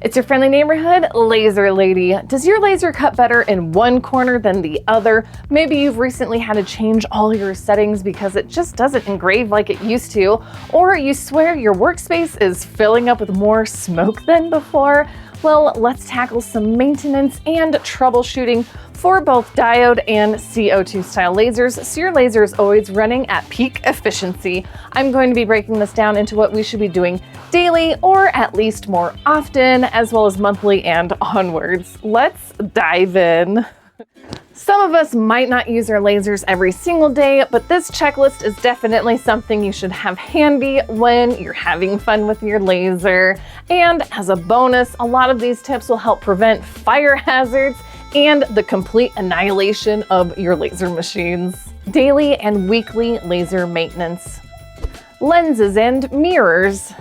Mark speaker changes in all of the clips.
Speaker 1: It's your friendly neighborhood laser lady. Does your laser cut better in one corner than the other? Maybe you've recently had to change all your settings because it just doesn't engrave like it used to, or you swear your workspace is filling up with more smoke than before. Well, let's tackle some maintenance and troubleshooting for both diode and CO2 style lasers, so your laser is always running at peak efficiency. I'm going to be breaking this down into what we should be doing daily, or at least more often, as well as monthly and onwards. Let's dive in. Some of us might not use our lasers every single day, but this checklist is definitely something you should have handy when you're having fun with your laser. And as a bonus, a lot of these tips will help prevent fire hazards and the complete annihilation of your laser machines. Daily and weekly laser maintenance. Lenses and mirrors.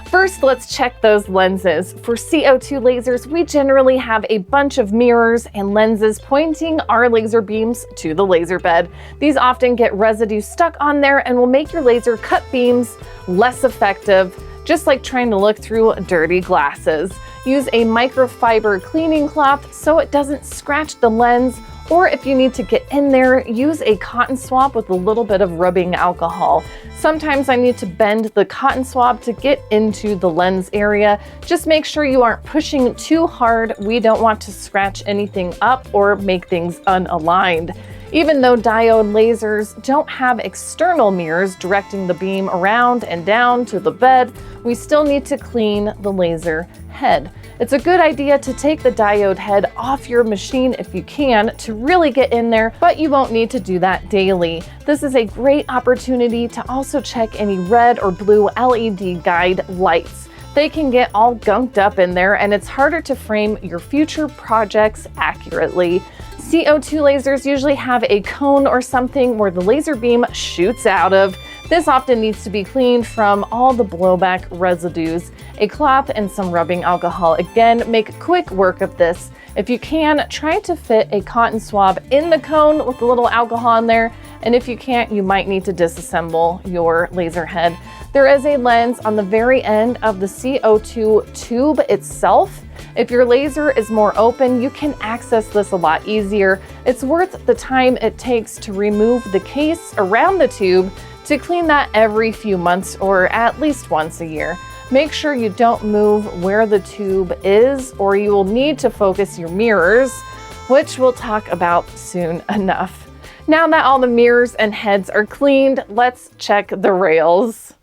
Speaker 1: First, let's check those lenses. For CO2 lasers, we generally have a bunch of mirrors and lenses pointing our laser beams to the laser bed. These often get residue stuck on there and will make your laser cut beams less effective, just like trying to look through dirty glasses. Use a microfiber cleaning cloth so it doesn't scratch the lens, or if you need to get in there, use a cotton swab with a little bit of rubbing alcohol. Sometimes I need to bend the cotton swab to get into the lens area. Just make sure you aren't pushing too hard. We don't want to scratch anything up or make things unaligned. Even though diode lasers don't have external mirrors directing the beam around and down to the bed, we still need to clean the laser head. It's a good idea to take the diode head off your machine if you can to really get in there, but you won't need to do that daily. This is a great opportunity to also check any red or blue LED guide lights. They can get all gunked up in there and it's harder to frame your future projects accurately. CO2 lasers usually have a cone or something where the laser beam shoots out of. This often needs to be cleaned from all the blowback residues. A cloth and some rubbing alcohol. Again, make quick work of this. If you can, try to fit a cotton swab in the cone with a little alcohol in there, and if you can't, you might need to disassemble your laser head. There is a lens on the very end of the CO2 tube itself. If your laser is more open, you can access this a lot easier. It's worth the time it takes to remove the case around the tube to clean that every few months or at least once a year. Make sure you don't move where the tube is, or you will need to focus your mirrors, which we'll talk about soon enough. Now that all the mirrors and heads are cleaned, let's check the rails.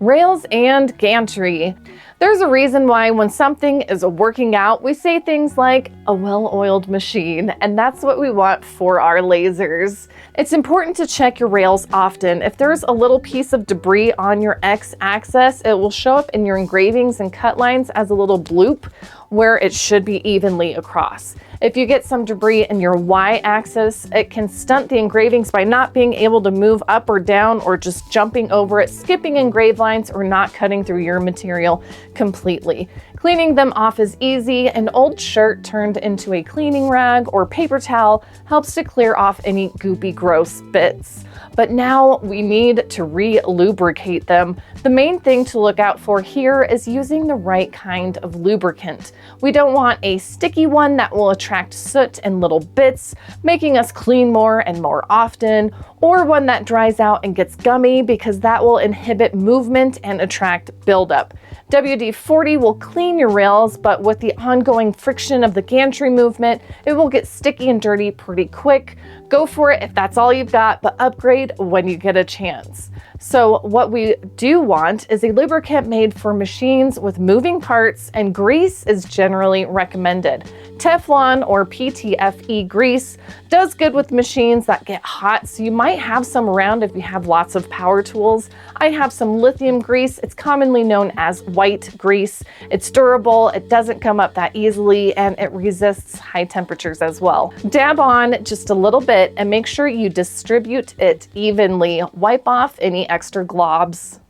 Speaker 1: Rails and gantry. There's a reason why when something is working out, we say things like a well-oiled machine, and that's what we want for our lasers. It's important to check your rails often. If there's a little piece of debris on your X-axis, it will show up in your engravings and cut lines as a little bloop where it should be evenly across. If you get some debris in your Y-axis, it can stunt the engravings by not being able to move up or down, or just jumping over it, skipping engrave lines, or not cutting through your material completely. Cleaning them off is easy. An old shirt turned into a cleaning rag or paper towel helps to clear off any goopy, gross bits. But now we need to re-lubricate them. The main thing to look out for here is using the right kind of lubricant. We don't want a sticky one that will attract soot and little bits, making us clean more and more often, or one that dries out and gets gummy, because that will inhibit movement and attract buildup. WD-40 will clean your rails, but with the ongoing friction of the gantry movement, it will get sticky and dirty pretty quick. Go for it if that's all you've got, but upgrade when you get a chance. So what we do want is a lubricant made for machines with moving parts, and grease is generally recommended. Teflon or PTFE grease does good with machines that get hot, so you might have some around if you have lots of power tools. I have some lithium grease. It's commonly known as white grease. It's durable, it doesn't come up that easily, and it resists high temperatures as well. Dab on just a little bit and make sure you distribute it evenly. Wipe off any extra globs.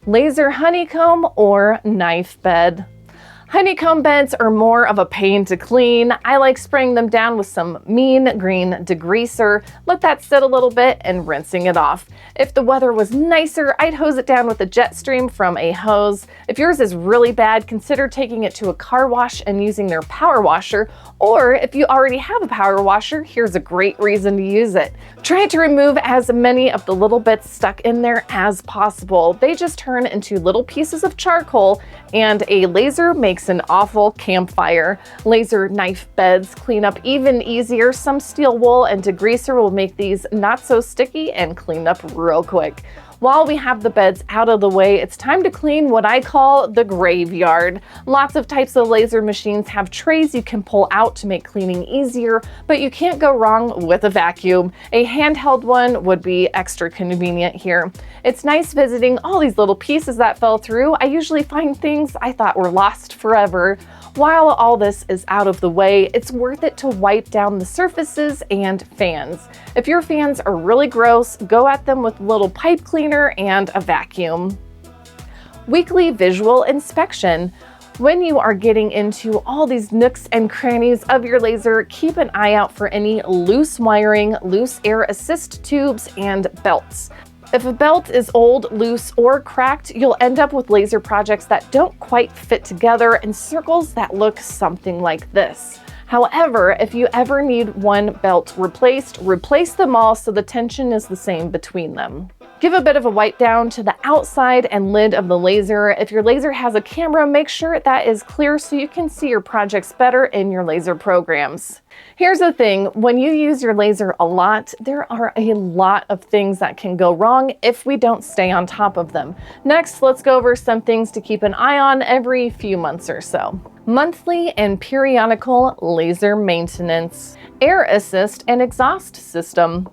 Speaker 1: Laser honeycomb or knife bed. Honeycomb beds are more of a pain to clean. I like spraying them down with some mean green degreaser, let that sit a little bit, and rinsing it off. If the weather was nicer, I'd hose it down with a jet stream from a hose. If yours is really bad, consider taking it to a car wash and using their power washer, or if you already have a power washer, here's a great reason to use it. Try to remove as many of the little bits stuck in there as possible. They just turn into little pieces of charcoal, and a laser makes an awful campfire. Laser knife beds clean up even easier. Some steel wool and degreaser will make these not so sticky and clean up real quick. While we have the beds out of the way, it's time to clean what I call the graveyard. Lots of types of laser machines have trays you can pull out to make cleaning easier, but you can't go wrong with a vacuum. A handheld one would be extra convenient here. It's nice visiting all these little pieces that fell through. I usually find things I thought were lost forever. While all this is out of the way, it's worth it to wipe down the surfaces and fans. If your fans are really gross, go at them with a little pipe cleaner and a vacuum. Weekly visual inspection. When you are getting into all these nooks and crannies of your laser, keep an eye out for any loose wiring, loose air assist tubes, and belts. If a belt is old, loose, or cracked, you'll end up with laser projects that don't quite fit together in circles that look something like this. However, if you ever need one belt replaced, replace them all so the tension is the same between them. Give a bit of a wipe down to the outside and lid of the laser. If your laser has a camera, make sure that is clear so you can see your projects better in your laser programs. Here's the thing, when you use your laser a lot, there are a lot of things that can go wrong if we don't stay on top of them. Next, let's go over some things to keep an eye on every few months or so. Monthly and periodical laser maintenance, air assist and exhaust system.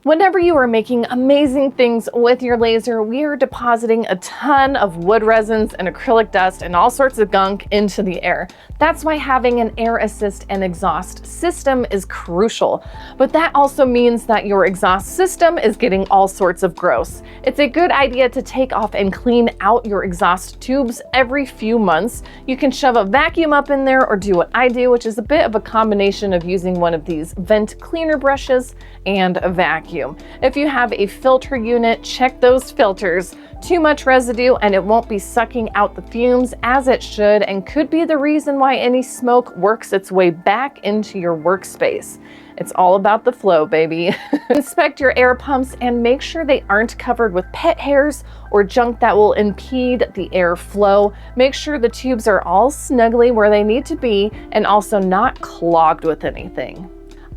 Speaker 1: Whenever you are making amazing things with your laser, we are depositing a ton of wood resins and acrylic dust and all sorts of gunk into the air. That's why having an air assist and exhaust system is crucial. But that also means that your exhaust system is getting all sorts of gross. It's a good idea to take off and clean out your exhaust tubes every few months. You can shove a vacuum up in there or do what I do, which is a bit of a combination of using one of these vent cleaner brushes and a vacuum. If you have a filter unit, check those filters. Too much residue and it won't be sucking out the fumes as it should, and could be the reason why any smoke works its way back into your workspace. It's all about the flow, baby. Inspect your air pumps and make sure they aren't covered with pet hairs or junk that will impede the air flow. Make sure the tubes are all snugly where they need to be and also not clogged with anything.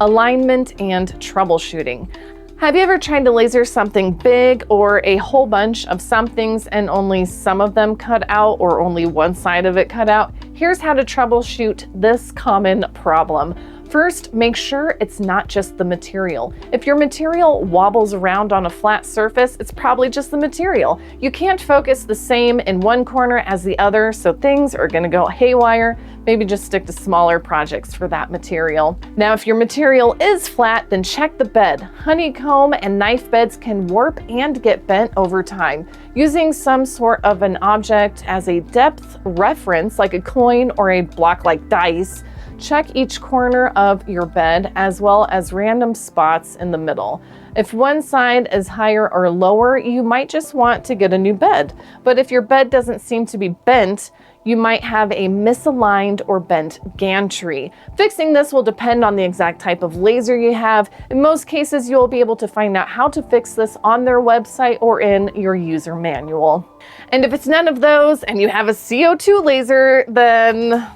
Speaker 1: Alignment and troubleshooting. Have you ever tried to laser something big or a whole bunch of some things and only some of them cut out or only one side of it cut out? Here's how to troubleshoot this common problem. First, make sure it's not just the material. If your material wobbles around on a flat surface, it's probably just the material. You can't focus the same in one corner as the other, so things are gonna go haywire. Maybe just stick to smaller projects for that material. Now, if your material is flat, then check the bed. Honeycomb and knife beds can warp and get bent over time. Using some sort of an object as a depth reference, like a coin or a block like dice, check each corner of your bed as well as random spots in the middle. If one side is higher or lower, you might just want to get a new bed. But if your bed doesn't seem to be bent, you might have a misaligned or bent gantry. Fixing this will depend on the exact type of laser you have. In most cases, you'll be able to find out how to fix this on their website or in your user manual. And if it's none of those and you have a CO2 laser, then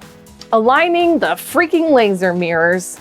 Speaker 1: aligning the freaking laser mirrors.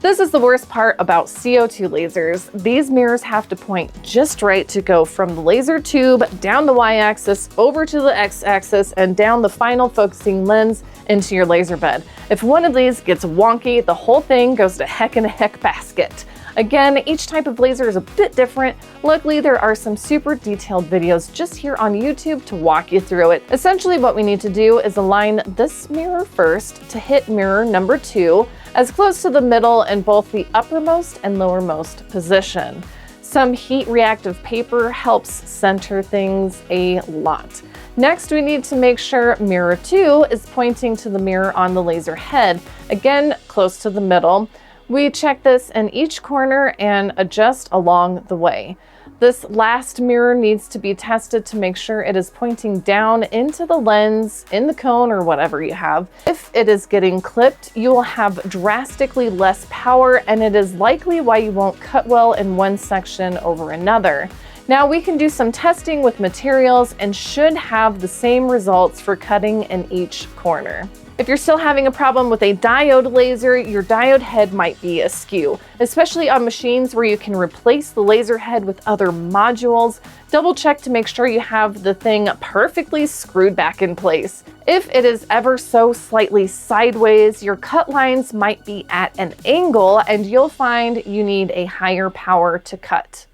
Speaker 1: This is the worst part about CO2 lasers. These mirrors have to point just right to go from the laser tube down the y-axis over to the x-axis and down the final focusing lens into your laser bed. If one of these gets wonky, the whole thing goes to heck in a heck basket. Again, each type of laser is a bit different. Luckily, there are some super detailed videos just here on YouTube to walk you through it. Essentially, what we need to do is align this mirror first to hit mirror number 2, as close to the middle in both the uppermost and lowermost position. Some heat reactive paper helps center things a lot. Next, we need to make sure mirror 2 is pointing to the mirror on the laser head, again, close to the middle. We check this in each corner and adjust along the way. This last mirror needs to be tested to make sure it is pointing down into the lens, in the cone, or whatever you have. If it is getting clipped, you will have drastically less power, and it is likely why you won't cut well in one section over another. Now we can do some testing with materials and should have the same results for cutting in each corner. If you're still having a problem with a diode laser, your diode head might be askew, especially on machines where you can replace the laser head with other modules. Double check to make sure you have the thing perfectly screwed back in place. If it is ever so slightly sideways, your cut lines might be at an angle and you'll find you need a higher power to cut.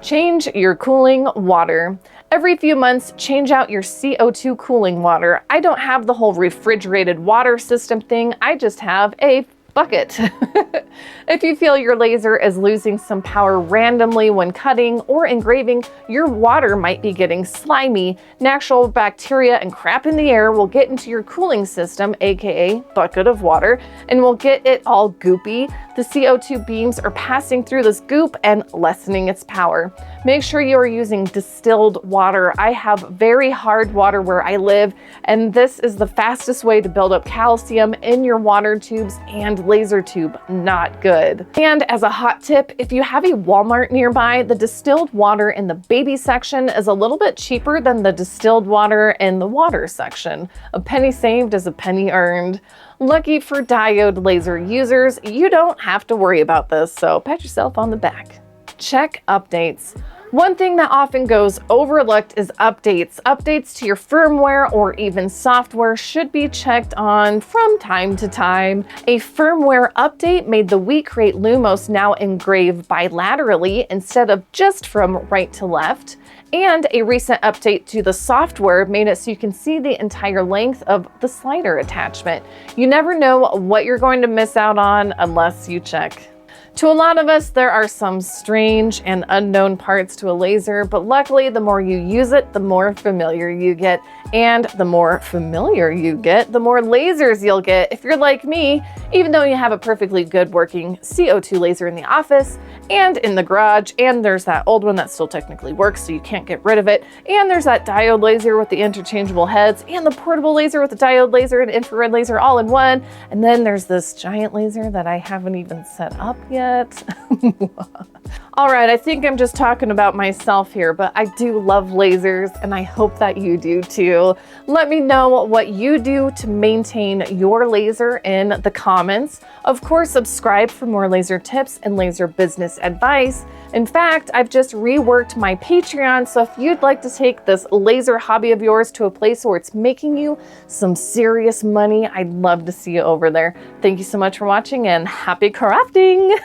Speaker 1: Change your cooling water. Every few months, change out your CO2 cooling water. I don't have the whole refrigerated water system thing, I just have a bucket. If you feel your laser is losing some power randomly when cutting or engraving, your water might be getting slimy. Natural bacteria and crap in the air will get into your cooling system, aka bucket of water, and will get it all goopy. The CO2 beams are passing through this goop and lessening its power. Make sure you are using distilled water. I have very hard water where I live, and this is the fastest way to build up calcium in your water tubes and laser tube. Not good. And as a hot tip, if you have a Walmart nearby, the distilled water in the baby section is a little bit cheaper than the distilled water in the water section. A penny saved is a penny earned. Lucky for diode laser users, you don't have to worry about this, so pat yourself on the back. Check updates. One thing that often goes overlooked is updates. Updates to your firmware or even software should be checked on from time to time. A firmware update made the We Create Lumos now engrave bilaterally instead of just from right to left. And a recent update to the software made it so you can see the entire length of the slider attachment. You never know what you're going to miss out on unless you check. To a lot of us, there are some strange and unknown parts to a laser, but luckily the more you use it, the more familiar you get. And the more familiar you get, the more lasers you'll get. If you're like me, even though you have a perfectly good working CO2 laser in the office and in the garage, and there's that old one that still technically works so you can't get rid of it, and there's that diode laser with the interchangeable heads, and the portable laser with the diode laser and infrared laser all in one, and then there's this giant laser that I haven't even set up yet. All right, I think I'm just talking about myself here, but I do love lasers and I hope that you do too. Let me know what you do to maintain your laser in the comments. Of course, subscribe for more laser tips and laser business advice. In fact, I've just reworked my Patreon, so if you'd like to take this laser hobby of yours to a place where it's making you some serious money, I'd love to see you over there. Thank you so much for watching and happy crafting!